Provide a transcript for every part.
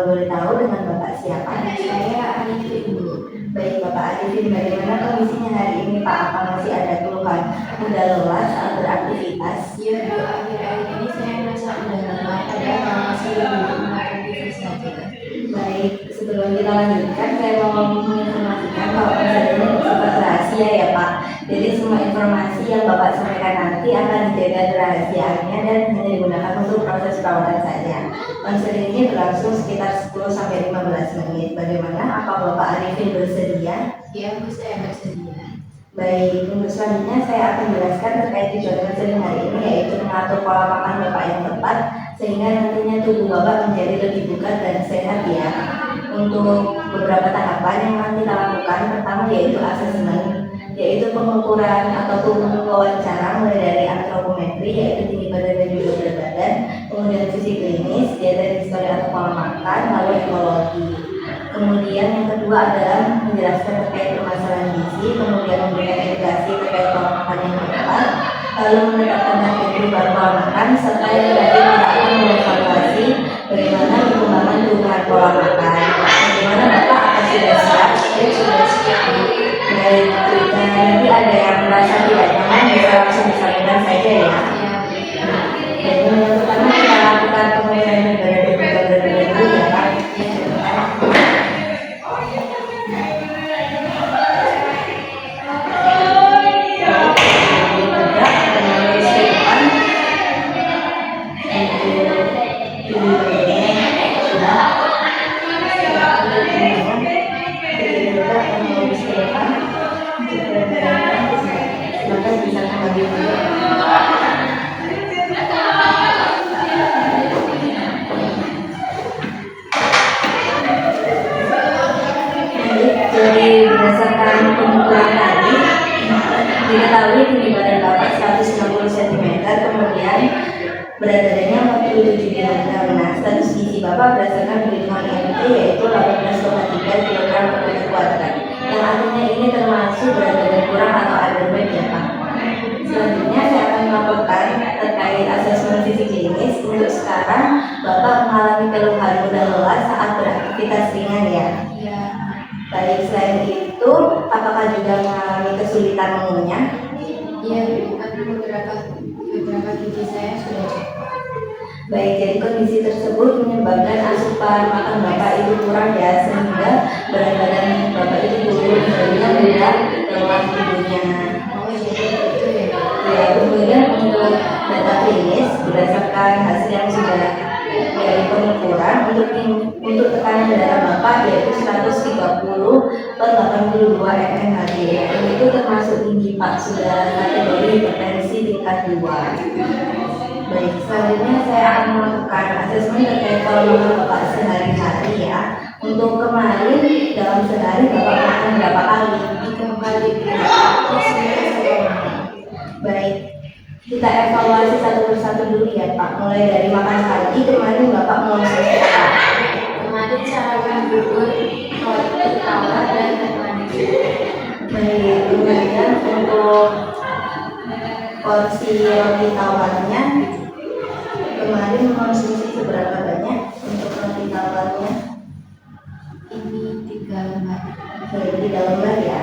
kalau boleh tahu dengan Bapak siapa? Saya Arifin, Bu. Baik Bapak Arifin, bagaimana kondisinya hari ini Pak? Apa masih ada keluhan mudah lelah saat beraktivitas? Ya, Bu, akhir-akhir ini saya merasa udah lelah, padahal masih duduk beraktivitas saja. Baik, sebelum kita lanjutkan, saya mau menginformasikan bahwa kejadian ini bersifat rahasia ya Pak. Jadi semua informasi yang Bapak sampaikan nanti akan dijaga kerahasiaannya dan hanya digunakan untuk proses perawatan saja. Konseling ini berlangsung sekitar 10-15 menit. Bagaimana? Apa Bapak Arifin bersedia? Ya, Bu, saya bersedia. Baik, untuk selanjutnya saya akan jelaskan terkait tujuan konseling hari ini, yaitu mengatur pola makan Bapak yang tepat sehingga nantinya tubuh Bapak menjadi lebih bugar dan sehat ya. Untuk beberapa tahapan yang akan kita lakukan, pertama yaitu asesmen, yaitu pengukuran ataupun wawancara mulai dari antropometri, yaitu tinggi badan dan juga berat badan, kemudian fisik klinis, dari histori atau pola makan, lalu ekologi. Kemudian yang kedua adalah menjelaskan terkait permasalahan gizi, kemudian memberikan edukasi terkait pola makan yang tepat, lalu menetapkan target perubahan pola makan, serta yang terakhir kita akan mengevaluasi bagaimana perkembangan perubahan pola makan. Bagaimana Bapak? Apa sudah siap? Ya, sudah siap, Bu. Baik, nanti ada yang merasa tidak nyaman bisa langsung disampaikan saja ya. Ya, Dan yang pertama kita lakukan pemeriksaan negara dan juga berat badan dulu ya Pak. Jadi berdasarkan pengukuran tadi, diketahui tinggi badan Bapak 160 cm, kemudian berat badannya 47 kg. Nah, status gizi Bapak berdasarkan perhitungan IMT yaitu 18,3 kg per meter kuadrat. Yang artinya ini termasuk berat badan kurang atau underweight ya Pak. Selanjutnya saya akan melaporkan terkait asesmen fisik klinis. Untuk sekarang Bapak mengalami keluhan mudah lelah saat beraktivitas ringan ya. ya, Baik, selain itu, apakah juga mengalami kesulitan mengunyah? ya, Bu, karena beberapa gigi saya sudah copot. Baik, jadi kondisi tersebut menyebabkan asupan makan Bapak itu kurang ya, sehingga berat badan Bapak itu turun sehingga mudah lelah tubuhnya. Oh, jadi itu ya, Bu. Ya, kemudian untuk data klinis berdasarkan hasil yang sudah dari pengukuran untuk tekanan darah Bapak yaitu 130/82 mmHg. Dan itu termasuk tinggi Pak, sudah kategori hipertensi tingkat 2. Baik, selanjutnya saya akan melakukan asesmen terkait pola makan Bapak sehari-hari ya. Untuk kemarin dalam sehari Bapak makan berapa kali? 3 kali pagi, siang, sore malam. Baik, kita evaluasi satu persatu dulu ya Pak. Mulai dari makan pagi, kemarin Bapak mengonsumsi apa? Kemarin sarapan bubur, roti tawar, dan teh manis. Baik, kemudian untuk porsi roti tawarnya kemarin mengonsumsi seberapa banyak untuk roti tawarnya? Ini 3 lembar. Baik, 3 lembar ya.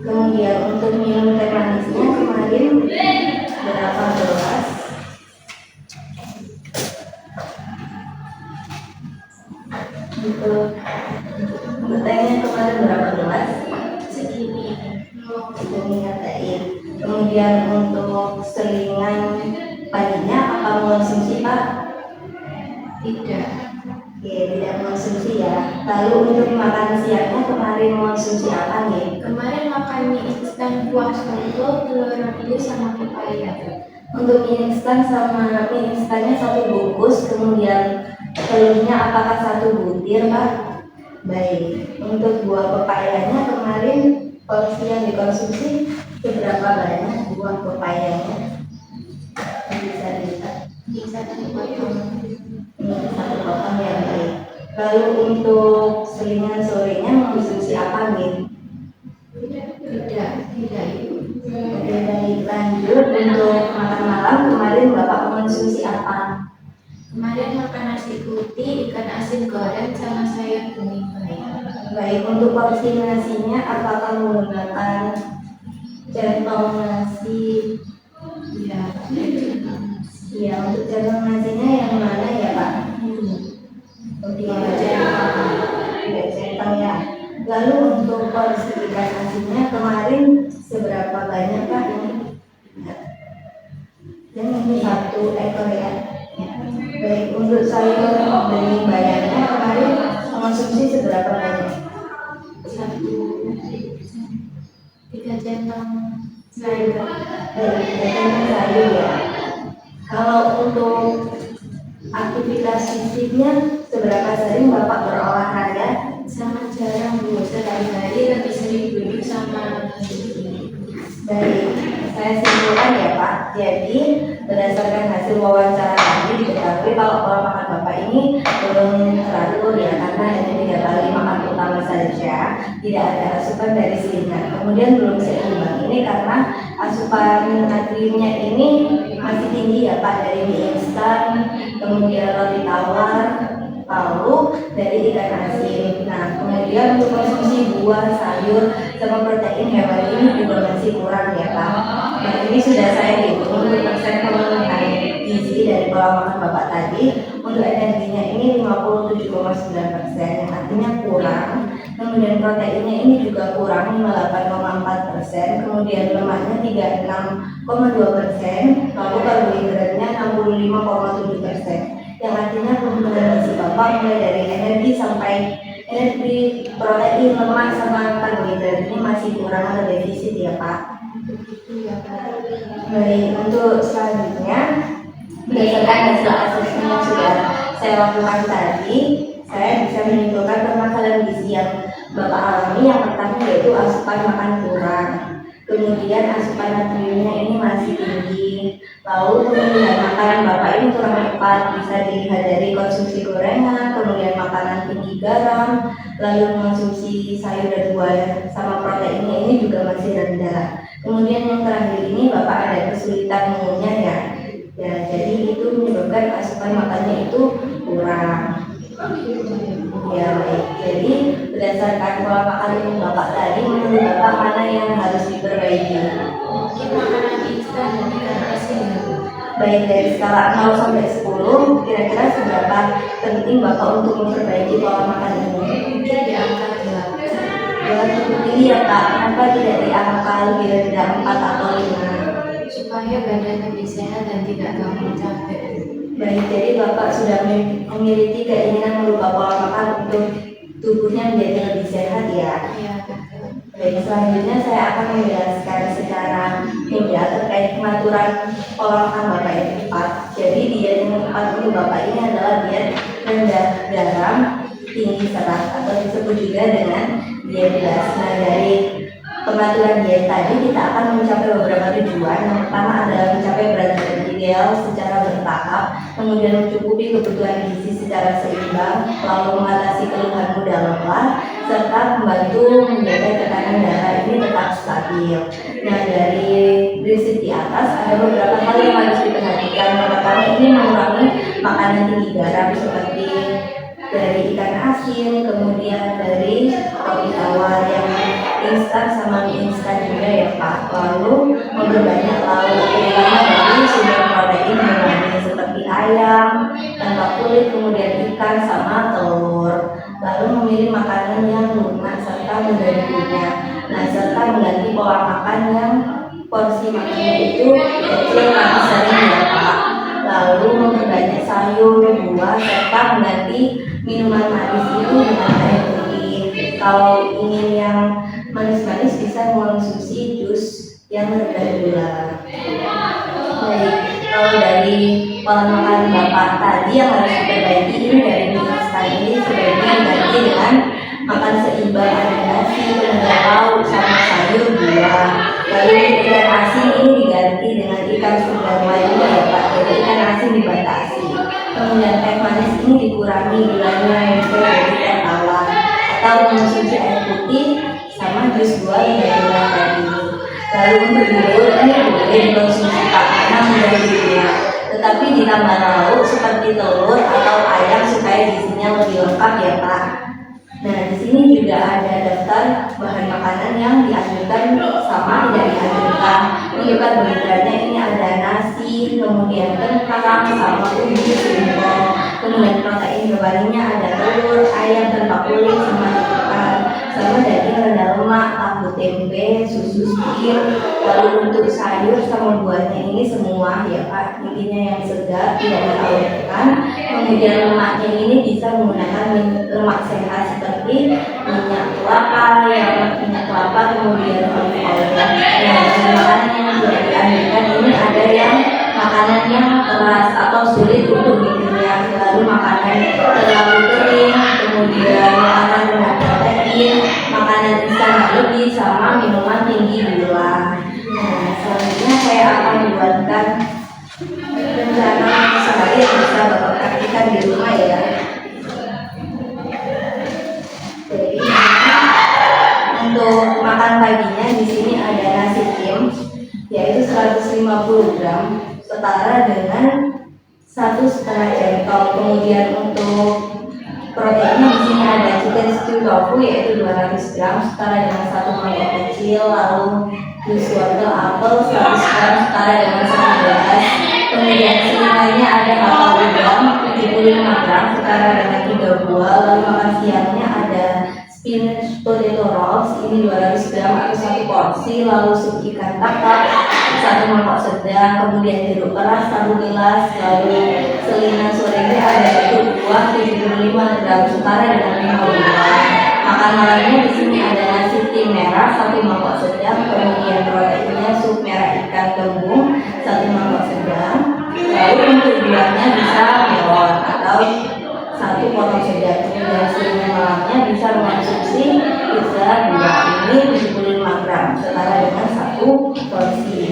Kemudian untuk minum teh manisnya kemarin berapa gelas? Untuk tehnya kemarin berapa gelas? Segini. Segini ngatain. Kemudian untuk selingan paginya apa mengonsumsi Pak? Tidak. Oke, tidak mengonsumsi ya. Lalu untuk makan siangnya kemarin mengonsumsi apa nih? Kemarin makan mie instan kuah soto, telur rebus, sama pepaya. Untuk mie instan sama mie instannya 1 bungkus, kemudian telurnya apakah 1 butir Pak? Baik, untuk buah pepayanya kemarin porsi yang dikonsumsi seberapa banyak buah pepayanya? Bisa dilihat. Bisa 1 potong. Ini 1 potong ya, baik. Lalu untuk selingan sorenya mengonsumsi apa nih? Tidak. Oke, baik, lanjut untuk makan malam kemarin Bapak mengonsumsi apa? Kemarin makan nasi putih, ikan asin goreng, sama sayur bening bayam. Baik, untuk porsi nasinya apakah menggunakan centong nasi? Ya, Ya, untuk centong nasinya yang mana ya Pak? Oke, tidak centong ya. Lalu untuk porsi ikan asinnya kemarin seberapa banyak Pak ini? Yang ini 1 ekor ya. Baik, untuk sayur bening bayamnya kemarin mengonsumsi seberapa banyak? 3 centong Sayur. Baik, centong sayur ya. Kalau untuk aktivitas fisiknya seberapa sering Bapak berolahraga? sangat jarang Bu, sehari-hari lebih sering duduk sama Baik, saya simpulkan ya Pak. Jadi berdasarkan hasil wawancara tadi diketahui kalau pola makan Bapak ini belum teratur ya, karena hanya 3 kali makan utama saja, tidak ada asupan dari selingan. Kemudian belum seimbang ini karena asupan natriumnya ini masih tinggi ya Pak, dari mie instan, kemudian roti tawar, lalu dari ikan asin. Nah, kemudian untuk konsumsi buah, sayur, sama protein hewan ini juga masih kurang ya Pak. Nah, ini sudah saya hitung untuk persen pemenuhan gizi dari pola makan Bapak tadi. Untuk energinya ini 57,9%, yang artinya kurang. Kemudian proteinnya ini juga kurang 58,4%. Kemudian lemaknya 36,2%. Lalu karbohidratnya 65,7%. Yang artinya kebutuhan gizi Bapak mulai dari energi sampai energi, protein, lemak, sama karbohidrat ini masih kurang atau defisit ya Pak. ya Pak. Baik, untuk selanjutnya berdasarkan hasil asesmen yang sudah saya lakukan tadi, saya bisa menyimpulkan permasalahan gizi yang Bapak alami. Yang pertama yaitu asupan makan kurang, kemudian asupan natriumnya ini masih tinggi, lalu pemilihan makanan Bapak ini kurang tepat, bisa dilihat dari konsumsi gorengan, kemudian makanan tinggi garam, lalu mengonsumsi sayur dan buah sama proteinnya ini juga masih rendah. Kemudian yang terakhir ini Bapak ada kesulitan mengunyah ya. Ya, jadi itu menyebabkan asupan makannya itu kurang. Ya baik, jadi berdasarkan pola makan Bapak tadi, menurut Bapak mana yang harus diperbaiki? Mungkin makanan instan dan ikan asin ya Bu. Baik, dari skala 0 sampai 10, kira-kira seberapa penting Bapak untuk memperbaiki pola makan ini? Mungkin di angka 8. Ya, cukup tinggi ya Pak, kenapa tidak di angka lebih rendah 4 atau 5? Supaya badan lebih sehat dan tidak gampang capek. Baik, jadi Bapak sudah memiliki keinginan merubah pola makan untuk tubuhnya menjadi lebih sehat ya. Iya. Baik, selanjutnya saya akan menjelaskan secara mudah terkait pengaturan pola makan Bapak yang tepat. Jadi diet yang tepat untuk Bapak ini adalah diet rendah garam, tinggi serat, atau disebut juga dengan diet beras. Nah, dari pengaturan diet tadi kita akan mencapai beberapa tujuan. Yang pertama adalah mencapai berat badan ideal secara bertahap, kemudian mencukupi kebutuhan gizi secara seimbang, lalu mengatasi keluhan mudah lelah, serta membantu menjaga tekanan darah ini tetap stabil. Nah, dari prinsip di atas ada beberapa hal yang harus diperhatikan. Yang pertama ini mengurangi makanan tinggi garam seperti dari ikan asin, kemudian dari roti tawar yang instan sama mie instan juga ya Pak. Lalu memperbanyak lauk, terutama dari sumber protein hewani seperti ayam, tanpa kulit, kemudian ikan sama telur. Lalu memilih makanan yang lunak serta mudah dikunyah. Nah, serta mengganti pola makan yang porsi makannya itu kecil tapi sering ya Pak. Lalu memperbanyak sayur, buah, serta mengganti minuman manis itu dengan air putih. Kalau ingin yang manis-manis bisa mengonsumsi jus yang rendah gula. Baik, kalau dari pola makan Bapak tadi yang harus diperbaiki ini dari mie instan ini sebaiknya diganti dengan makan seimbang, ada nasi, kemudian lauk sama sayur, buah. Lalu ikan asin ini diganti dengan ikan segar lainnya ya Pak. Jadi ikan asin dibatasi. Kemudian teh manis ini dikurangi gulanya yang bisa jadi teh tawar, atau mengonsumsi air putih sama jus buah yang dari tadi. Lalu untuk bubur ini boleh dikonsumsi Pak karena mudah dikunyah. tetapi ditambah lauk seperti telur atau ayam supaya gizinya lebih lengkap ya Pak. Nah, di sini juga ada daftar bahan makanan yang dianjurkan sama tidak dianjurkan. Ini karbohidratnya ini ada nasi, kemudian kentang, sama ubi, singkong. Kemudian protein hewaninya ada telur, ayam tanpa kulit, sama ikan, sama daging rendah lemak, tahu tempe, susu sir. Lalu untuk sayur sama buahnya ini semua ya Pak, intinya yang segar, tidak diawetkan. Kemudian lemaknya ini bisa menggunakan lemak sehat seperti minyak kelapa, kemudian olive oil. Nah, makanan yang tidak dianjurkan ini ada yang makanan yang keras atau sulit untuk dikunyah, lalu makanan terlalu kering, kemudian makanan rendah protein, makanan instan berlebih, sama minuman tinggi gula. Nah, selanjutnya saya akan buatkan rencana sehari yang bisa Bapak praktikkan di rumah ya. Jadi untuk makan paginya di sini ada nasi kim, yaitu 150 gram, setara dengan 1,5 jengkol. Kemudian untuk proteinnya di sini ada chicken stew tofu yaitu 200 gram, setara dengan 1 mangkok kecil. Lalu jus wortel apel 100 gram, setara dengan 19. Kemudian selinganya ada hakau udang 75 gram, setara dengan 3 buah. Lalu makan siangnya ada spinach potato rolls ini 200 gram atau 1 porsi. Lalu sup ikan kakap 1 mangkok sedang, kemudian jeruk keras 1 gelas. Lalu selingan sorenya ada jeruk buah 75 gram, setara dengan 5 buah. Makan malamnya di sini ada nasi tim merah 1 mangkok sedang, kemudian proteinnya sup merah ikan gembung 1 mangkok sedang. Lalu untuk buahnya bisa melon atau 1 potong sedang. Kemudian selingan malamnya bisa mengonsumsi pizza buah ini 75 gram, setara dengan 1 porsi.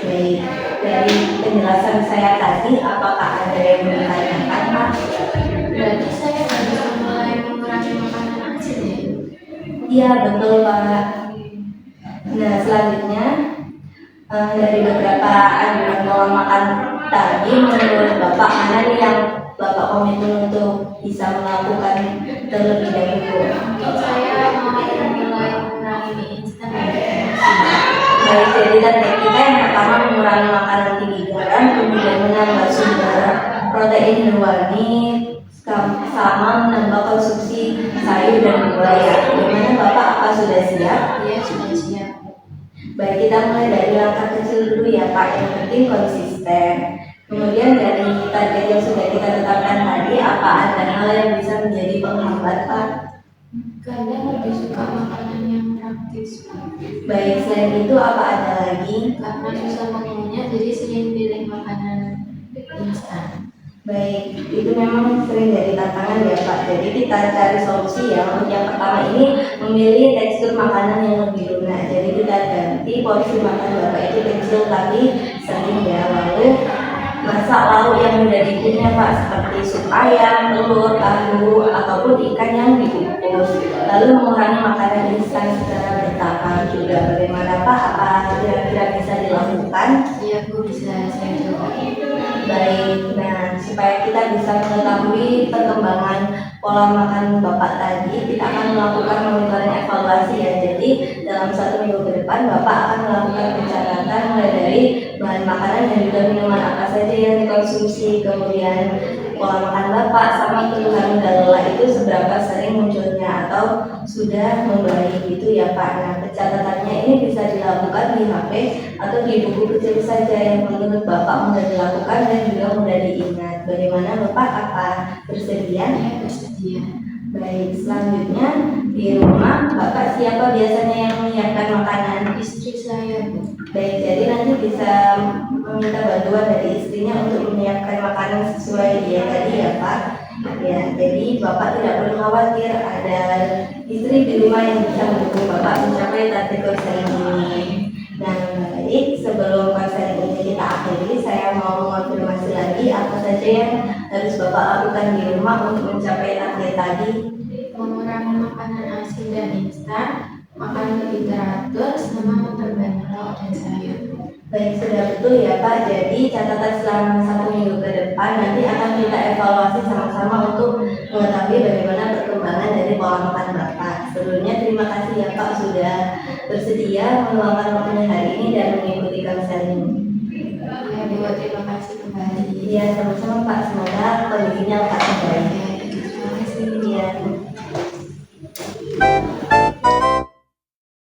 Baik, dari penjelasan saya tadi, apakah ada yang bertanyakan Pak? Berarti saya harus mulai mengurangi makanan asin ya? Iya betul Pak. Nah selanjutnya dari beberapa anjuran pola makan tadi, menurut Bapak mana nih yang Bapak komitmen untuk bisa melakukan terlebih dahulu? Mungkin saya mau mulai mengurangi mie instan dan nasi. Baik, jadi target kita yang pertama mengurangi makanan tinggi garam, kemudian menambah sumber protein hewani, sama menambah konsumsi sayur dan buah ya. Bagaimana Bapak, apa sudah siap? Iya, sudah siap. Baik, kita mulai dari langkah kecil dulu ya Pak, yang penting konsisten. Kemudian dari target yang sudah kita tetapkan tadi, apa ada hal yang bisa menjadi penghambat Pak? Kadang lebih suka makanan yang praktis, Pak. Baik, selain itu apa ada lagi? Karena susah mengunyah, jadi sering pilih makanan instan. Baik, itu memang sering jadi tantangan ya Pak. Jadi kita cari solusi ya. Untuk yang pertama ini memilih tekstur makanan yang lebih lunak. Jadi kita ganti porsi makan Bapak itu kecil tapi sering ya. Lalu masak lauk yang mudah dikunyah Pak, seperti sup ayam, telur, tahu, ataupun ikan yang dikukus. Lalu mengurangi makanan instan secara bertahap juga. Bagaimana Pak? Apa kira-kira bisa dilakukan? Iya, Bu, bisa saya coba. Baik, nah supaya kita bisa mengetahui perkembangan pola makan Bapak tadi, kita akan melakukan monitoring evaluasi ya. Jadi dalam 1 minggu ke depan Bapak akan melakukan pencatatan mulai dari bahan makanan dan juga minuman apa saja yang dikonsumsi, kemudian pola makan Bapak sama keluhan lelah itu seberapa sering munculnya atau sudah membaik gitu ya Pak. Nah pencatatannya ini bisa dilakukan di HP atau di buku kecil saja yang menurut Bapak mudah dilakukan dan juga mudah diingat. Bagaimana Bapak, apa bersedia? Saya bersedia. Baik, selanjutnya di rumah Bapak siapa biasanya yang menyiapkan makanan? Istri saya, Bu. Baik, jadi nanti bisa meminta bantuan dari istrinya untuk menyiapkan makanan sesuai dia tadi ya Pak. Ya, jadi Bapak tidak perlu khawatir, ada istri di rumah yang bisa mendukung Bapak mencapai target konseling ini. Nah, baik, sebelum konseling ini kita akhiri, saya mau mengonfirmasi lagi apa saja yang harus Bapak lakukan di rumah untuk mencapai target tadi. Mengurangi makanan asin dan instan, makan lebih teratur, sama memperbanyak lauk dan sayur. Baik, sudah betul ya Pak. Jadi catatan selama 1 minggu ke depan nanti akan kita evaluasi sama-sama untuk mengetahui bagaimana perkembangan dari pola makan Bapak. Sebelumnya terima kasih ya Pak sudah bersedia meluangkan waktunya hari ini dan mengikuti konseling ini. Ya, Dewa, terima kasih kembali. Iya, sama-sama Pak. Semoga kondisinya lekas membaik. Ya, terima kasih. Iya.